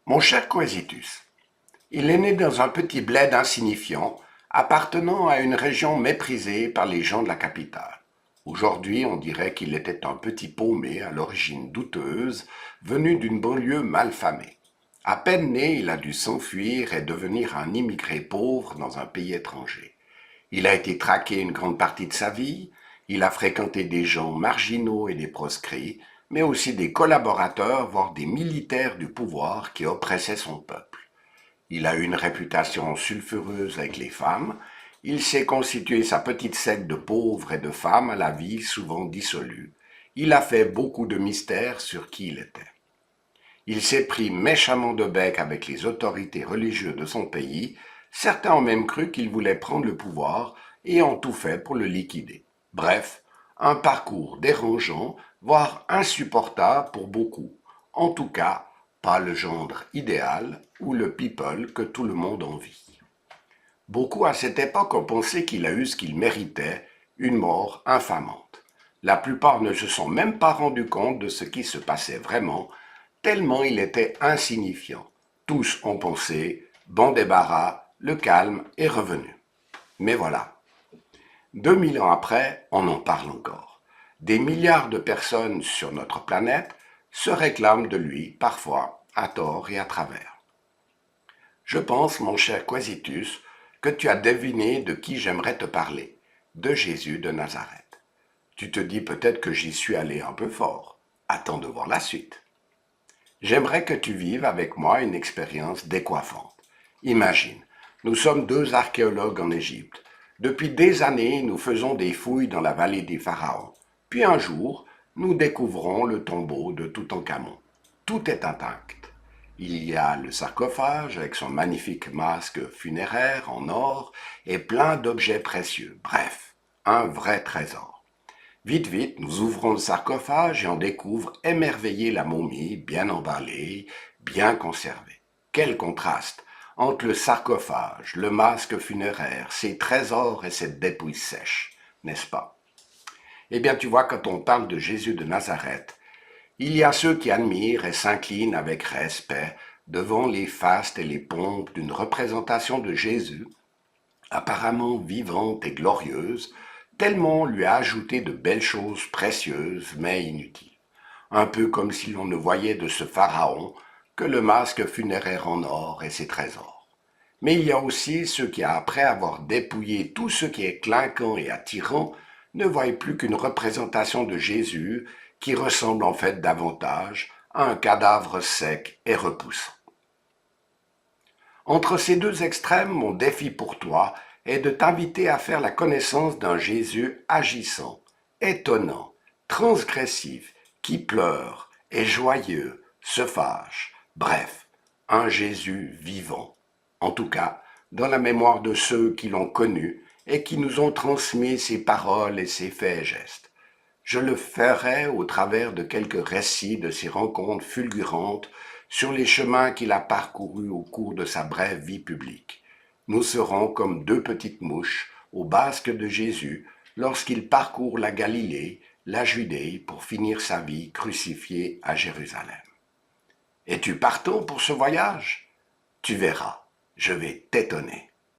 Mon cher Quesitus, il est né dans un petit bled insignifiant, appartenant à une région méprisée par les gens de la capitale. Aujourd'hui, on dirait qu'il était un petit paumé à l'origine douteuse, venu d'une banlieue malfamée. À peine né, il a dû s'enfuir et devenir un immigré pauvre dans un pays étranger. Il a été traqué une grande partie de sa vie, il a fréquenté des gens marginaux et des proscrits, mais aussi des collaborateurs, voire des militaires du pouvoir qui oppressaient son peuple. Il a eu une réputation sulfureuse avec les femmes, il s'est constitué sa petite secte de pauvres et de femmes à la vie souvent dissolue. Il a fait beaucoup de mystères sur qui il était. Il s'est pris méchamment de bec avec les autorités religieuses de son pays, certains ont même cru qu'il voulait prendre le pouvoir et ont tout fait pour le liquider. Bref, un parcours dérangeant, voire insupportable pour beaucoup. En tout cas, pas le gendre idéal ou le people que tout le monde envie. Beaucoup à cette époque ont pensé qu'il a eu ce qu'il méritait, une mort infamante. La plupart ne se sont même pas rendus compte de ce qui se passait vraiment, tellement il était insignifiant. Tous ont pensé, bon débarras, le calme est revenu. Mais voilà, 2000 ans après, on en parle encore. Des milliards de personnes sur notre planète se réclament de lui, parfois à tort et à travers. Je pense, mon cher Quesitus, que tu as deviné de qui j'aimerais te parler, de Jésus de Nazareth. Tu te dis peut-être que j'y suis allé un peu fort. Attends de voir la suite. J'aimerais que tu vives avec moi une expérience décoiffante. Imagine, nous sommes deux archéologues en Égypte. Depuis des années, nous faisons des fouilles dans la vallée des pharaons. Puis un jour, nous découvrons le tombeau de Toutankhamon. Tout est intact. Il y a le sarcophage avec son magnifique masque funéraire en or et plein d'objets précieux. Bref, un vrai trésor. Vite, vite, nous ouvrons le sarcophage et on découvre émerveillé la momie, bien emballée, bien conservée. Quel contraste entre le sarcophage, le masque funéraire, ses trésors et cette dépouille sèche, n'est-ce pas? Eh bien, tu vois, quand on parle de Jésus de Nazareth, il y a ceux qui admirent et s'inclinent avec respect devant les fastes et les pompes d'une représentation de Jésus, apparemment vivante et glorieuse, tellement on lui a ajouté de belles choses précieuses mais inutiles. Un peu comme si l'on ne voyait de ce pharaon que le masque funéraire en or et ses trésors. Mais il y a aussi ceux qui, après avoir dépouillé tout ce qui est clinquant et attirant, ne voient plus qu'une représentation de Jésus qui ressemble en fait davantage à un cadavre sec et repoussant. Entre ces deux extrêmes, mon défi pour toi est de t'inviter à faire la connaissance d'un Jésus agissant, étonnant, transgressif, qui pleure, est joyeux, se fâche, bref, un Jésus vivant. En tout cas, dans la mémoire de ceux qui l'ont connu et qui nous ont transmis ses paroles et ses faits et gestes. Je le ferai au travers de quelques récits de ses rencontres fulgurantes sur les chemins qu'il a parcourus au cours de sa brève vie publique. Nous serons comme deux petites mouches au basque de Jésus lorsqu'il parcourt la Galilée, la Judée pour finir sa vie crucifié à Jérusalem. Es-tu partant pour ce voyage? Tu verras, je vais t'étonner.